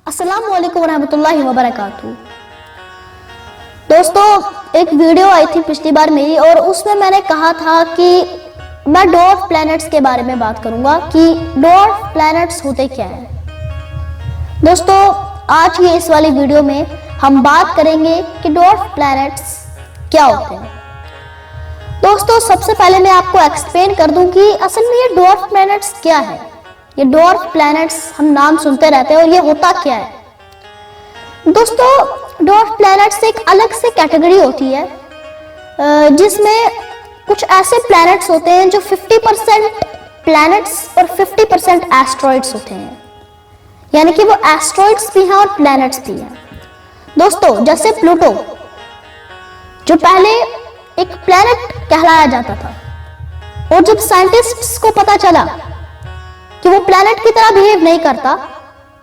अस्सलामु अलैकुम रहमतुल्लाहि व बरकातहू। दोस्तों, एक वीडियो आई थी पिछली बार मेरी और उसमें मैंने कहा था कि मैं डॉर्फ प्लैनेट्स के बारे में बात करूंगा कि डॉर्फ प्लैनेट्स होते क्या हैं। दोस्तों, आज की इस वाली वीडियो में हम बात करेंगे कि डॉर्फ प्लैनेट्स क्या होते हैं। दोस्तों, सबसे पहले मैं आपको एक्सप्लेन कर दूं कि असल में ये डॉर्फ प्लैनेट्स क्या है। ये डॉर्फ प्लैनेट्स हम नाम सुनते रहते हैं और ये होता क्या है। दोस्तों, डॉर्फ प्लैनेट्स एक अलग से कैटेगरी होती है जिसमें कुछ ऐसे प्लैनेट्स होते हैं जो 50% प्लैनेट्स और 50% एस्ट्रॉइड्स होते हैं, यानी कि वो एस्ट्रॉइड्स भी हैं और प्लैनेट्स भी हैं। दोस्तों, जैसे प्लूटो जो पहले एक प्लैनेट कहलाया जाता था और जब साइंटिस्ट्स को पता चला कि वो प्लैनेट की तरह बिहेव नहीं करता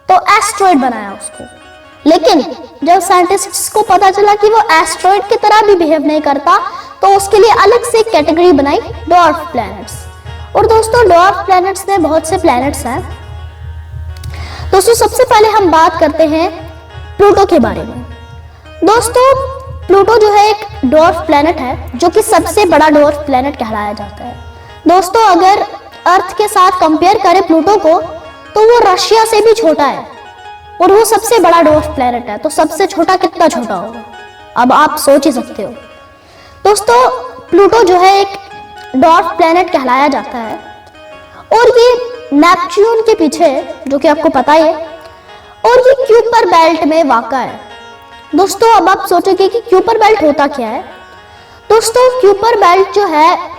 तो एस्ट्रॉइड बनाया उसको। लेकिन जब साइंटिस्ट्स को पता चला कि वो एस्ट्रॉइड की तरह भी बिहेव नहीं करता तो उसके लिए अलग से कैटेगरी बनाई, डॉर्फ प्लैनेट्स। और दोस्तों, डॉर्फ प्लैनेट्स में बहुत से प्लैनेट्स हैं। दोस्तों, सबसे पहले हम बात करते हैं प्लूटो के बारे में। दोस्तों, प्लूटो जो है एक डॉर्फ प्लैनेट है जो कि सबसे बड़ा डॉर्फ प्लैनेट कहलाया जाता है। दोस्तों, अगर अर्थ के साथ कंपेयर करें प्लूटो को तो वो रशिया से भी छोटा है और वो सबसे बड़ा डॉर्फ प्लैनेट है। तो सबसे छोटा कितना छोटा होगा, अब आप सोच ही सकते हो। दोस्तों, प्लूटो जो है एक डॉर्फ प्लैनेट कहलाया जाता है और ये नेपच्यून के पीछे है, जो कि आपको पता ही है, और ये क्यूपर बेल्ट में वाक़ा है। दोस्तों, अब आप सोचोगे कि क्यूपर बेल्ट होता क्या है। दोस्तों, क्यूपर बेल्ट जो है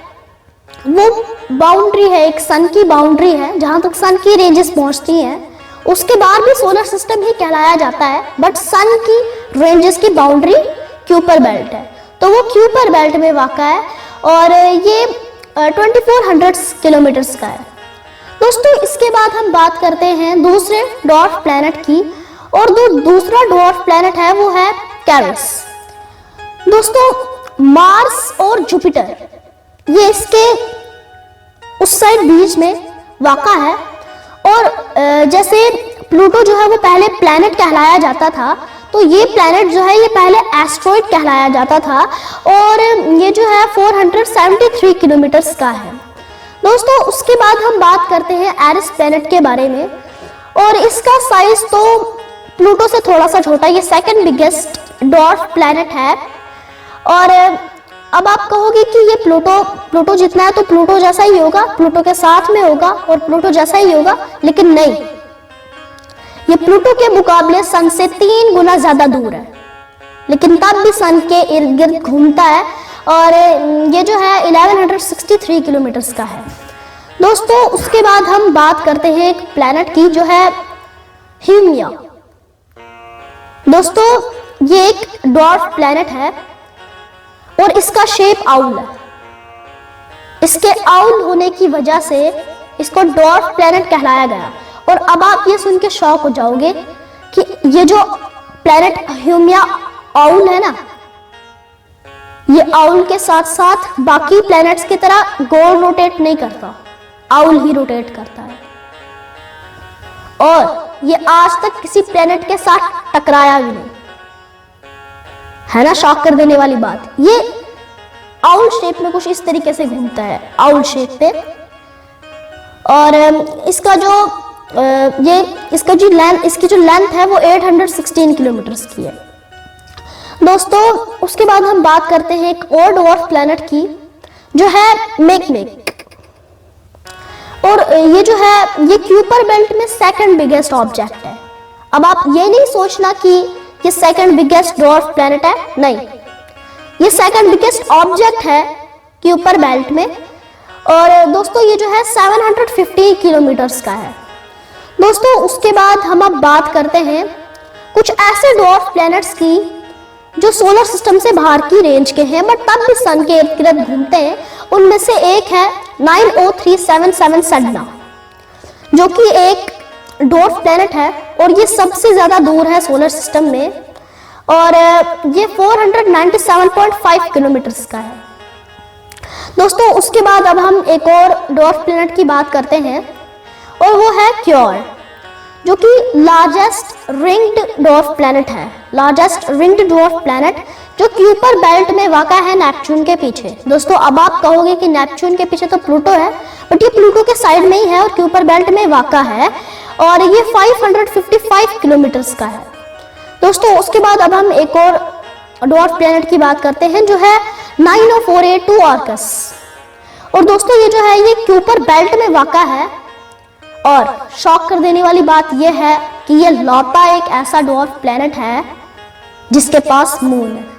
वो बाउंड्री है, एक सन की बाउंड्री है, जहां तक सन की रेंजेस पहुंचती हैं उसके बाद भी सोलर सिस्टम ही कहलाया जाता है, बट सन की रेंजेस की बाउंड्री क्यूपर बेल्ट है। तो वो क्यूपर बेल्ट में वाक़ा है और ये 2400 किलोमीटर्स का है। दोस्तों, इसके बाद हम बात करते हैं दूसरे डॉर्फ प्लैनेट की, और दूसरा डॉर्फ प्लैनेट है वो है कैरिस। दोस्तों, मार्स और जुपिटर ये इसके उस साइड बीच में वाक़ा है। और जैसे प्लूटो जो है वो पहले प्लैनेट कहलाया जाता था, तो ये प्लैनेट जो है ये पहले एस्ट्रॉइड कहलाया जाता था और ये जो है 473 किलोमीटर्स का है। दोस्तों, उसके बाद हम बात करते हैं एरिस प्लैनेट के बारे में, और इसका साइज तो प्लूटो से थोड़ा सा छोटा, ये सेकंड बिगेस्ट डॉर्फ प्लैनेट है। और अब आप कहोगे कि ये प्लूटो जितना है तो प्लूटो जैसा ही होगा, प्लूटो के साथ में होगा और प्लूटो जैसा ही होगा, लेकिन नहीं, ये प्लूटो के मुकाबले सन से 3 गुना ज्यादा दूर है, लेकिन तब भी सन के इर्द गिर्द घूमता है और ये जो है 1163 किलोमीटर्स का है। दोस्तों, उसके बाद हम बात करते हैं एक प्लैनेट की जो है ह्यूमिया। दोस्तों, ये एक डॉर्फ प्लैनेट है और इसका शेप आउल है। इसके आउल होने की वजह से इसको डॉर्फ प्लैनेट कहलाया गया। और अब आप ये सुन के शॉक हो जाओगे कि ये जो प्लैनेट ह्यूमिया आउल है ना, ये आउल के साथ साथ बाकी प्लैनेट्स की तरह गोल रोटेट नहीं करता, आउल ही रोटेट करता है। और ये आज तक किसी प्लैनेट के साथ टकराया भी नहीं, है ना शॉक कर देने वाली बात। ये आउल शेप में कुछ इस तरीके से घूमता है, आउल शेप पे। और इसकी जो लेंथ है वो 816 किलोमीटर्स की है। दोस्तों, उसके बाद हम बात करते हैं एक और डॉर्फ प्लैनेट की जो है मेकमेक। और ये जो है ये क्यूपर बेल्ट में सेकंड बिगेस्ट ऑब्जेक्ट है। अब आप ये नहीं सोचना कि ये सेकंड बिगेस्ट डॉर्फ प्लैनेट है, नहीं, ये सेकंड बिगेस्ट ऑब्जेक्ट है क्यूपर बेल्ट में। और दोस्तों, ये जो है 750 किलोमीटर्स का है। दोस्तों, उसके बाद हम अब बात करते हैं कुछ ऐसे डॉर्फ प्लैनेट्स की जो सोलर सिस्टम से बाहर की रेंज के हैं बट तब भी सन के इर्द गिर्द घूमते हैं। उनमें से एक है 90377 सडना, जो कि एक डॉर्फ प्लैनेट है और ये सबसे ज्यादा दूर है सोलर सिस्टम में, और ये 497.5 किलोमीटर्स का है। दोस्तों, उसके बाद अब हम एक और डॉर्फ प्लैनेट की बात करते हैं और वो है क्योर। जो कि लार्जेस्ट रिंग्ड ड्वार्फ प्लैनेट है, लार्जेस्ट रिंग्ड ड्वार्फ प्लैनेट जो क्यूपर बेल्ट में वाक़ा है नेपच्यून के पीछे। दोस्तों अब आप कहोगे कि नेपच्यून के पीछे तो प्लूटो है, बट ये प्लूटो के साइड में ही है और क्यूपर बेल्ट में वाक़ा है और ये 555 किलोमीटर्स का है। दोस्तों उसके बाद अब हम एक और ड्वार्फ प्लैनेट की बात करते हैं जो है 90482 ऑर्कस। और दोस्तों ये जो है ये क्यूपर बेल्ट में वाक़ा है और शॉक कर देने वाली बात यह है कि ये लौता एक ऐसा ड्वार्फ प्लैनेट है जिसके पास मून है।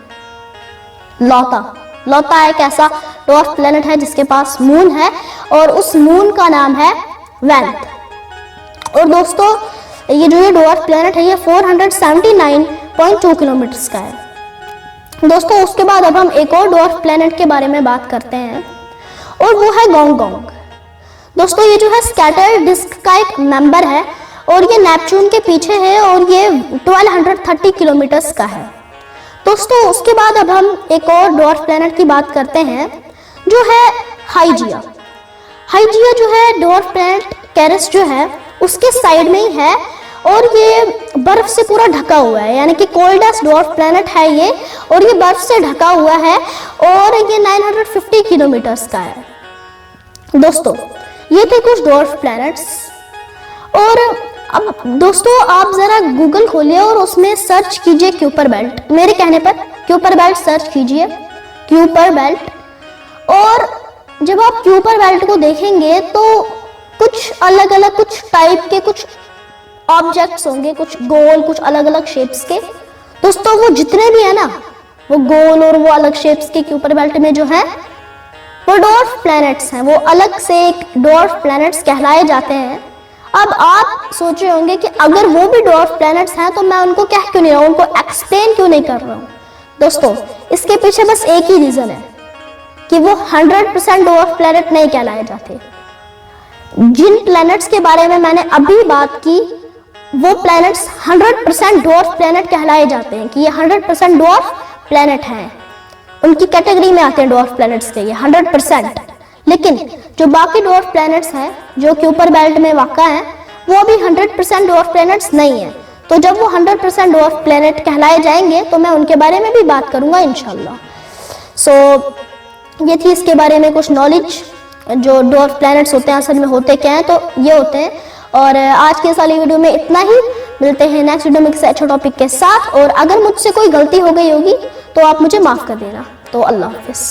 लौता एक ऐसा ड्वार्फ प्लैनेट है जिसके पास मून है और उस मून का नाम है वेल्थ। और दोस्तों ये जो ये ड्वार्फ प्लैनेट है ये 479.2 किलोमीटर का है। दोस्तों उसके बाद अब हम एक और ड्वार्फ प्लैनेट के बारे में बात करते हैं और वो है गोंगगोंग। दोस्तों ये जो है स्कैटर्ड डिस्क का एक मेंबर है और ये नेपच्यून के पीछे है और ये 1230 किलोमीटर्स का है। दोस्तों उसके बाद अब हम एक और ड्वार्फ प्लैनेट की बात करते हैं जो है हाइजिया। हाइजिया जो है ड्वार्फ प्लैनेट कैरिस जो है उसके साइड में ही है और ये बर्फ से पूरा ढका हुआ है, यानी कि कोल्डेस्ट ड्वार्फ प्लैनेट है ये और ये बर्फ से ढका हुआ है और ये 950 किलोमीटर्स का है। दोस्तों ये थे कुछ ड्वार्फ प्लैनेट्स। और अब दोस्तों आप जरा गूगल खोलिए और उसमें सर्च कीजिए क्यूपर बेल्ट, मेरे कहने पर क्यूपर बेल्ट सर्च कीजिए, क्यूपर बेल्ट। और जब आप क्यूपर बेल्ट को देखेंगे तो कुछ अलग अलग कुछ टाइप के कुछ ऑब्जेक्ट्स होंगे, कुछ गोल कुछ अलग अलग शेप्स के। दोस्तों वो जितने भी है ना वो गोल और वो अलग शेप्स के क्यूपर बेल्ट में जो है वो ड्वार्फ प्लैनेट्स हैं, वो अलग से एक ड्वार्फ प्लैनेट्स कहलाए जाते हैं। अब आप सोच रहे होंगे कि अगर वो भी ड्वार्फ प्लैनेट्स हैं तो मैं उनको कह क्यों नहीं रहा हूं, उनको एक्सप्लेन क्यों नहीं कर रहा हूं। दोस्तों इसके पीछे बस एक ही रीजन है कि वो 100% ड्वार्फ प्लैनेट नहीं कहलाए जाते। जिन प्लैनेट्स के बारे में मैंने अभी बात की वो प्लैनेट्स 100% ड्वार्फ प्लैनेट कहलाए जाते हैं कि ये 100% ड्वार्फ प्लैनेट हैं, उनकी कैटेगरी में आते हैं ड्वार्फ प्लैनेट्स के ये 100%। लेकिन जो बाकी ड्वार्फ प्लैनेट्स हैं जो क्यूपर बेल्ट में वाक़ा हैं वो भी 100% ड्वार्फ प्लैनेट्स नहीं है। तो जब वो 100% ड्वार्फ प्लैनेट कहलाए जाएंगे तो मैं उनके बारे में भी बात करूंगा इंशाल्लाह। सो ये थी इसके बारे में कुछ नॉलेज, जो ड्वार्फ प्लैनेट्स होते हैं असल में होते क्या हैं, तो ये होते हैं। और आज के इस वाली वीडियो में इतना ही, मिलते हैं नेक्स्ट वीडियो में किसी अच्छे टॉपिक के साथ। और अगर मुझसे कोई गलती हो गई होगी तो आप मुझे माफ़ कर देना। तो अल्लाह हाफिज़।